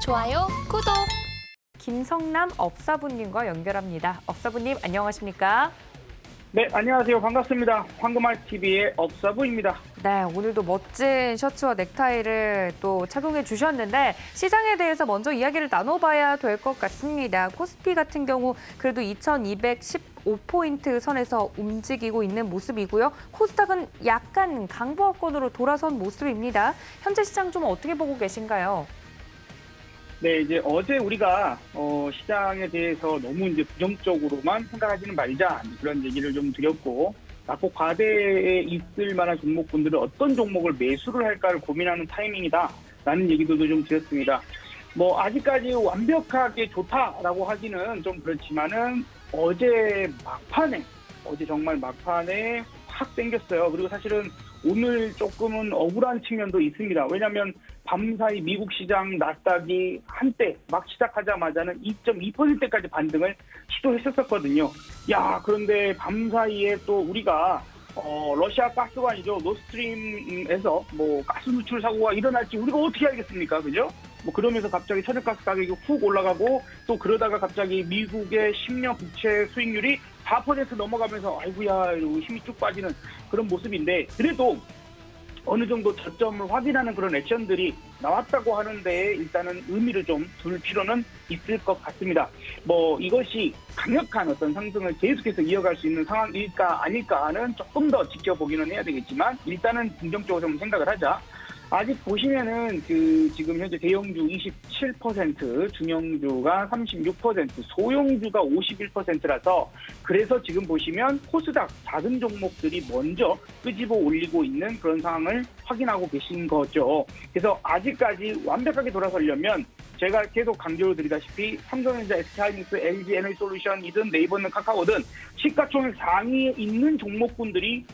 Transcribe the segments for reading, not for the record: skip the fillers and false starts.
좋아요, 구독. 김성남 업사부님과 연결합니다. 업사부님 안녕하십니까? 네, 안녕하세요. 반갑습니다. 황금알TV의 업사부입니다. 네, 오늘도 멋진 셔츠와 넥타이를 또 착용해 주셨는데 시장에 대해서 먼저 이야기를 나눠봐야 될 것 같습니다. 코스피 같은 경우 그래도 2215포인트 선에서 움직이고 있는 모습이고요. 코스닥은 약간 강보합권으로 돌아선 모습입니다. 현재 시장 좀 어떻게 보고 계신가요? 네, 이제 어제 우리가 시장에 대해서 너무 이제 부정적으로만 생각하지는 말자 그런 얘기를 좀 드렸고, 낙폭 과대에 있을 만한 종목군들은 어떤 종목을 매수를 할까를 고민하는 타이밍이다라는 얘기도 좀 드렸습니다. 뭐 아직까지 완벽하게 좋다라고 하기는 좀 그렇지만은 어제 정말 막판에 확 땡겼어요. 그리고 사실은 오늘 조금은 억울한 측면도 있습니다. 왜냐하면 밤사이 미국 시장 나스닥이 한때 막 시작하자마자는 2.2%까지 반등을 시도했었거든요. 야, 그런데 밤사이에 또 우리가 러시아 가스관이죠. 노스트림에서 뭐 가스 누출 사고가 일어날지 우리가 어떻게 알겠습니까? 그죠? 뭐 그러면서 갑자기 천연가스 가격이 훅 올라가고, 또 그러다가 갑자기 미국의 10년 국채 수익률이 4% 넘어가면서 아이고야 이러고 힘이 쭉 빠지는 그런 모습인데, 그래도 어느 정도 저점을 확인하는 그런 액션들이 나왔다고 하는데 일단은 의미를 좀 둘 필요는 있을 것 같습니다. 뭐 이것이 강력한 어떤 상승을 계속해서 이어갈 수 있는 상황일까 아닐까는 조금 더 지켜보기는 해야 되겠지만, 일단은 긍정적으로 좀 생각을 하자. 아직 보시면은 지금 현재 대형주 27%, 중형주가 36%, 소형주가 51%라서, 그래서 지금 보시면 코스닥 작은 종목들이 먼저 끄집어 올리고 있는 그런 상황을 확인하고 계신 거죠. 그래서 아직까지 완벽하게 돌아서려면 제가 계속 강조를 드리다시피 삼성전자, SK하이닉스, LG 에너지솔루션이든 네이버든 카카오든 시가총액 상위에 있는 종목군들이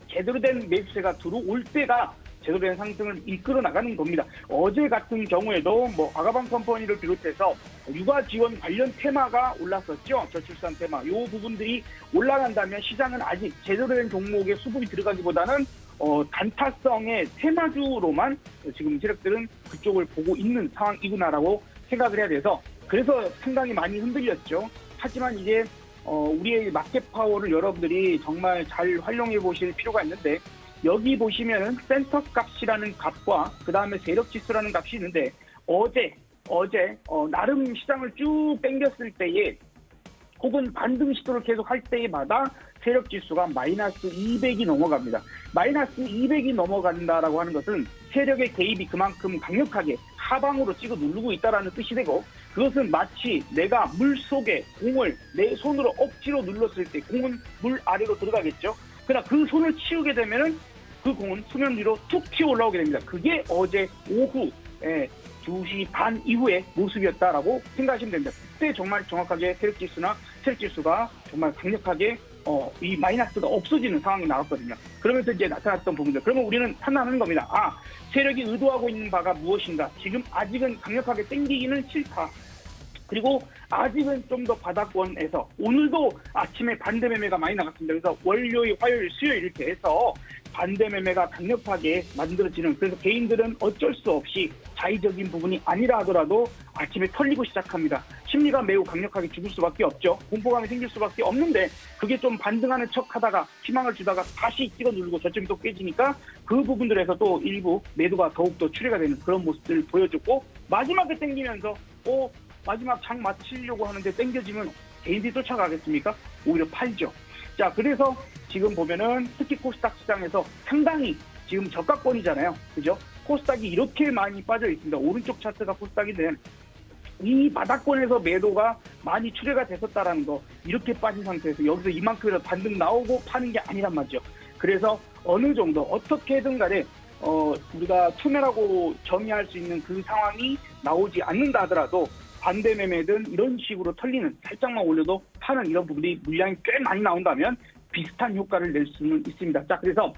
제대로 된 매수세가 들어올 때가 제대로 된 상승을 이끌어 나가는 겁니다. 어제 같은 경우에도 뭐 아가방 컴퍼니를 비롯해서 육아 지원 관련 테마가 올랐었죠. 저출산 테마. 이 부분들이 올라간다면 시장은 아직 제대로 된 종목에 수급이 들어가기보다는 단타성의 테마주로만 지금 세력들은 그쪽을 보고 있는 상황이구나라고 생각을 해야 돼서, 그래서 상당히 많이 흔들렸죠. 하지만 이제 우리의 마켓 파워를 여러분들이 정말 잘 활용해 보실 필요가 있는데, 여기 보시면은 센터 값이라는 값과 그 다음에 세력 지수라는 값이 있는데, 어제 나름 시장을 쭉 당겼을 때에 혹은 반등 시도를 계속 할 때마다 세력 지수가 마이너스 200이 넘어갑니다. 마이너스 200이 넘어간다라고 하는 것은 세력의 개입이 그만큼 강력하게 하방으로 찍어 누르고 있다라는 뜻이 되고, 그것은 마치 내가 물 속에 공을 내 손으로 억지로 눌렀을 때 공은 물 아래로 들어가겠죠. 그러나 그 손을 치우게 되면은 그 공은 수면 위로 툭 튀어 올라오게 됩니다. 그게 어제 오후 2시 반 이후의 모습이었다라고 생각하시면 됩니다. 그때 정말 정확하게 세력지수가 정말 강력하게 이 마이너스가 없어지는 상황이 나왔거든요. 그러면서 이제 나타났던 부분들. 그러면 우리는 판단하는 겁니다. 세력이 의도하고 있는 바가 무엇인가? 지금 아직은 강력하게 땡기기는 싫다. 그리고 아직은 좀 더 바닥권에서, 오늘도 아침에 반대 매매가 많이 나갔습니다. 그래서 월요일, 화요일, 수요일 이렇게 해서 반대 매매가 강력하게 만들어지는, 그래서 개인들은 어쩔 수 없이 자의적인 부분이 아니라 하더라도 아침에 털리고 시작합니다. 심리가 매우 강력하게 죽을 수밖에 없죠. 공포감이 생길 수밖에 없는데, 그게 좀 반등하는 척 하다가 희망을 주다가 다시 찍어 누르고 저점이 또 깨지니까 그 부분들에서 또 일부 매도가 더욱더 출회가 되는 그런 모습들을 보여줬고, 마지막에 땡기면서 마지막 장 마치려고 하는데 땡겨지면 개인들이 쫓아가겠습니까? 오히려 팔죠. 자, 그래서 지금 보면은 특히 코스닥 시장에서 상당히 지금 저가권이잖아요. 그죠? 코스닥이 이렇게 많이 빠져 있습니다. 오른쪽 차트가 코스닥인데, 이 바닥권에서 매도가 많이 출회가 됐었다라는 거, 이렇게 빠진 상태에서 여기서 이만큼이라도 반등 나오고 파는 게 아니란 말이죠. 그래서 어느 정도 어떻게든 간에 우리가 투매라고 정의할 수 있는 그 상황이 나오지 않는다 하더라도 반대 매매든 이런 식으로 털리는, 살짝만 올려도 파는 이런 부분이 물량이 꽤 많이 나온다면 비슷한 효과를 낼 수는 있습니다. 자, 그래서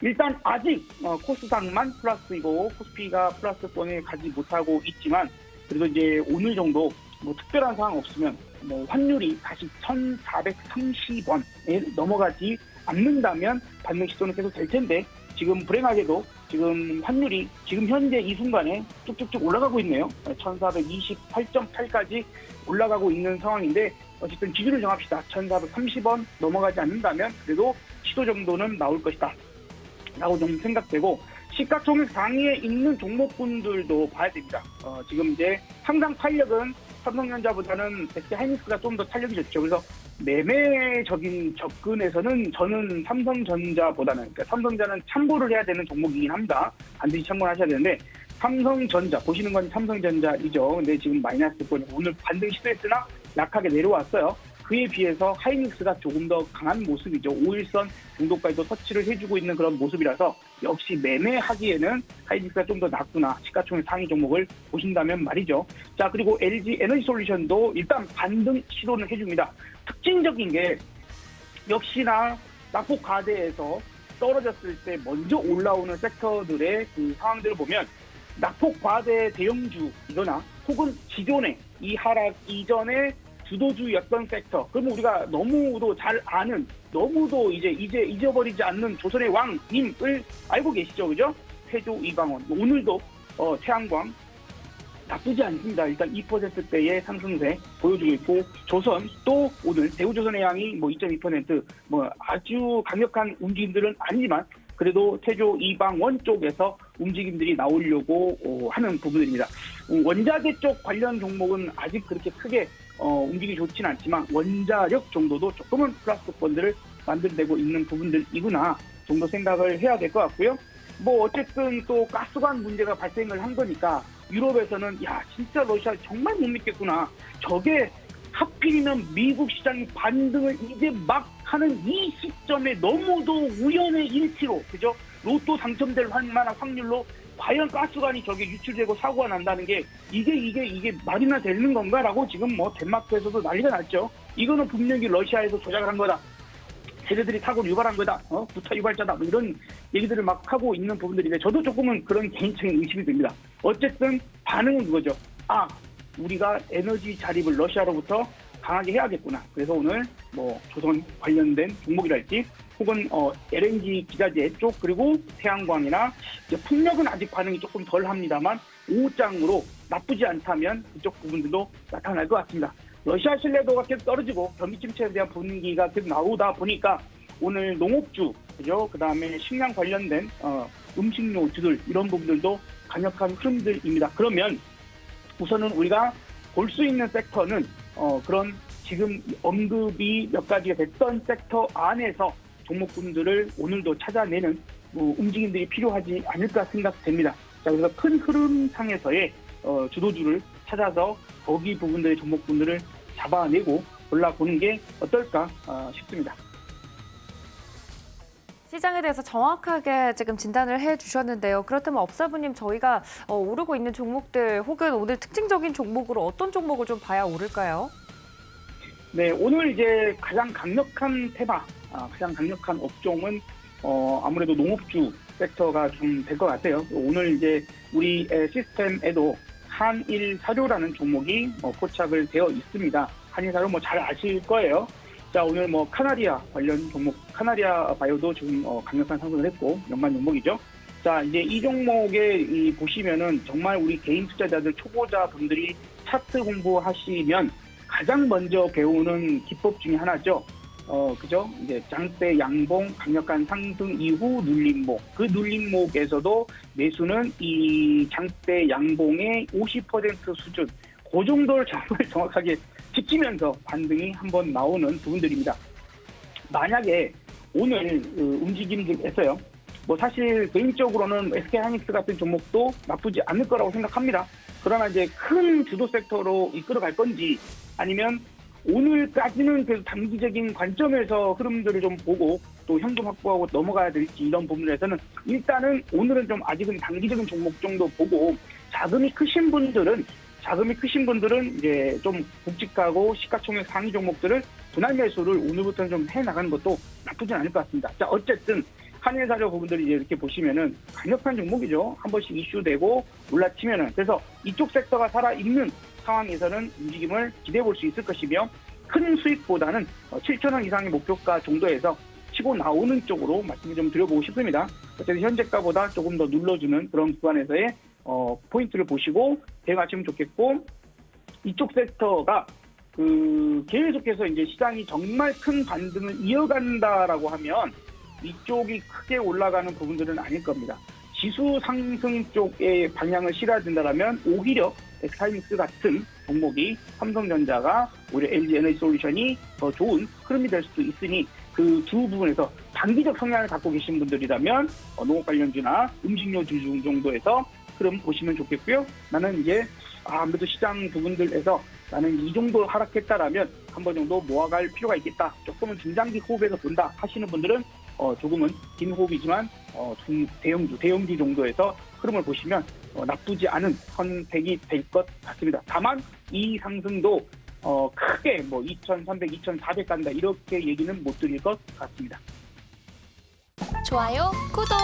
일단 아직 코스닥만 플러스이고 코스피가 플러스권에 가지 못하고 있지만, 그래도 이제 오늘 정도 뭐 특별한 상황 없으면 뭐 환율이 다시 1,430원에 넘어가지 않는다면 반등 시도는 계속 될 텐데, 지금 불행하게도 지금 환율이 지금 현재 이 순간에 쭉쭉쭉 올라가고 있네요. 1428.8까지 올라가고 있는 상황인데 어쨌든 기준을 정합시다. 1430원 넘어가지 않는다면 그래도 시도 정도는 나올 것이다 라고 좀 생각되고, 시가총액 상위에 있는 종목군들도 봐야 됩니다. 지금 이제 상당 탄력은 삼성전자보다는 SK하이닉스가 좀 더 탄력이 좋죠. 그래서 매매적인 접근에서는 저는 삼성전자보다는, 그러니까 삼성전자는 참고를 해야 되는 종목이긴 합니다. 반드시 참고를 하셔야 되는데, 삼성전자 보시는 건 삼성전자이죠. 근데 지금 마이너스 권 오늘 반등 시도했으나 약하게 내려왔어요. 그에 비해서 하이닉스가 조금 더 강한 모습이죠. 5일선 정도까지도 터치를 해주고 있는 그런 모습이라서 역시 매매하기에는 하이닉스가 좀 더 낫구나. 시가총액 상위 종목을 보신다면 말이죠. 자, 그리고 LG 에너지솔루션도 일단 반등 시도는 해줍니다. 특징적인 게 역시나 낙폭 과대에서 떨어졌을 때 먼저 올라오는 섹터들의 그 상황들을 보면 낙폭 과대 대형주이거나 혹은 기존의 이 하락 이전에 주도주였던 섹터, 그러면 우리가 너무도 잘 아는, 너무도 이제 잊어버리지 않는 조선의 왕님을 알고 계시죠, 그죠? 태조 이방원, 오늘도 태양광 나쁘지 않습니다. 일단 2%대의 상승세 보여주고 있고, 조선 또 오늘 대우조선의 양이 2.2% 아주 강력한 움직임들은 아니지만 그래도 태조 이방원 쪽에서 움직임들이 나오려고 하는 부분입니다. 원자재 쪽 관련 종목은 아직 그렇게 크게 움직임이 좋지는 않지만 원자력 정도도 조금은 플러스 펀드를 만들어내고 있는 부분들이구나 정도 생각을 해야 될 것 같고요. 어쨌든 또 가스관 문제가 발생을 한 거니까 유럽에서는 야 진짜 러시아 정말 못 믿겠구나. 저게 하필이면 미국 시장이 반등을 이제 막 하는 이 시점에 너무도 우연의 일치로, 그죠? 로또 당첨될 만한 확률로 과연 가스관이 저게 유출되고 사고가 난다는 게 이게 말이나 되는 건가라고 지금 덴마크에서도 난리가 났죠. 이거는 분명히 러시아에서 조작을 한 거다. 쟤네들이 사고를 유발한 거다. 부타 유발자다. 이런 얘기들을 막 하고 있는 부분들인데 저도 조금은 그런 개인적인 의심이 듭니다. 어쨌든 반응은 그거죠. 우리가 에너지 자립을 러시아로부터 강하게 해야겠구나. 그래서 오늘 조선 관련된 종목이랄지 혹은 LNG 기자재 쪽 그리고 태양광이나 이제 풍력은 아직 반응이 조금 덜 합니다만 오후장으로 나쁘지 않다면 그쪽 부분들도 나타날 것 같습니다. 러시아 신뢰도가 계속 떨어지고 경기 침체에 대한 분위기가 계속 나오다 보니까 오늘 농업주, 그죠? 그 다음에 식량 관련된 음식료주들 이런 부분들도 강력한 흐름들입니다. 그러면 우선은 우리가 볼 수 있는 섹터는 그런 지금 언급이 몇 가지가 됐던 섹터 안에서 종목군들을 오늘도 찾아내는 움직임들이 필요하지 않을까 생각됩니다. 자, 그래서 큰 흐름상에서의 주도주를 찾아서 거기 부분들의 종목군들을 잡아내고 골라보는 게 어떨까 싶습니다. 시장에 대해서 정확하게 지금 진단을 해주셨는데요. 그렇다면 업사부님, 저희가 오르고 있는 종목들 혹은 오늘 특징적인 종목으로 어떤 종목을 좀 봐야 오를까요? 네, 오늘 이제 가장 강력한 테마, 가장 강력한 업종은 아무래도 농업주 섹터가 좀 될 것 같아요. 오늘 이제 우리 시스템에도 한일사료라는 종목이 포착을 되어 있습니다. 한일사료 잘 아실 거예요. 자, 오늘 카나리아 관련 종목, 카나리아 바이오도 지금 강력한 상승을 했고 연간 종목이죠. 자, 이제 이 종목에 보시면은 정말 우리 개인 투자자들 초보자 분들이 차트 공부하시면 가장 먼저 배우는 기법 중에 하나죠. 그죠? 이제 장대 양봉 강력한 상승 이후 눌림목. 그 눌림목에서도 매수는 이 장대 양봉의 50% 수준. 그 정도를 정말 정확하게 지키면서 반등이 한번 나오는 부분들입니다. 만약에 오늘 움직임들에서요. 사실 개인적으로는 SK하이닉스 같은 종목도 나쁘지 않을 거라고 생각합니다. 그러나 이제 큰 주도 섹터로 이끌어갈 건지 아니면 오늘까지는 그래도 단기적인 관점에서 흐름들을 좀 보고 또 현금 확보하고 넘어가야 될지 이런 부분에서는 일단은 오늘은 좀 아직은 단기적인 종목 정도 보고 자금이 크신 분들은 이제 좀 굵직하고 시가총액 상위 종목들을 분할 매수를 오늘부터는 좀 해나가는 것도 나쁘진 않을 것 같습니다. 자, 어쨌든 한일사료 부분들이 이제 이렇게 보시면은 강력한 종목이죠. 한 번씩 이슈되고 올라치면은. 그래서 이쪽 섹터가 살아있는 상황에서는 움직임을 기대해 볼 수 있을 것이며 큰 수익보다는 7,000원 이상의 목표가 정도에서 치고 나오는 쪽으로 말씀을 좀 드려보고 싶습니다. 어쨌든 현재가보다 조금 더 눌러주는 그런 구간에서의 포인트를 보시고 대응하시면 좋겠고, 이쪽 섹터가 계속해서 이제 시장이 정말 큰 반등을 이어간다라고 하면 이쪽이 크게 올라가는 부분들은 아닐 겁니다. 지수 상승 쪽의 방향을 실어야 된다면 오히려 엑스하이닉스 같은 종목이, 삼성전자가 오히려 LG 에너지솔루션이 더 좋은 흐름이 될 수도 있으니 그 두 부분에서 단기적 성향을 갖고 계신 분들이라면 농업 관련주나 음식료주 정도에서 흐름 보시면 좋겠고요. 나는 이제 아무래도 시장 부분들에서 나는 이 정도 하락했다라면 한 번 정도 모아갈 필요가 있겠다. 조금은 중장기 호흡에서 본다 하시는 분들은 조금은 긴 호흡이지만 대형주 정도에서 흐름을 보시면 나쁘지 않은 선택이 될 것 같습니다. 다만 이 상승도 크게 2,300, 2,400 간다 이렇게 얘기는 못 드릴 것 같습니다. 좋아요, 구독!